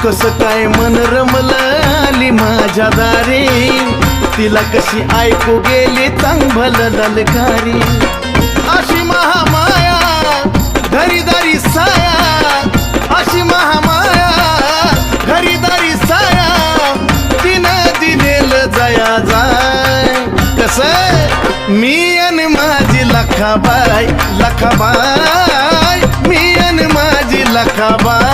कसं काय मन रमलं आली माझ्या दारी, तिला कशी ऐकू गेली चांगभल ललकारी. अशी महामाया घरीदारी साया, अशी महामाया घरीदारी साया, तिनं दिलेल जया जाय. कसं मी अन माझी लखाबाई, लखाबाई मी अन माझी लखाबाई.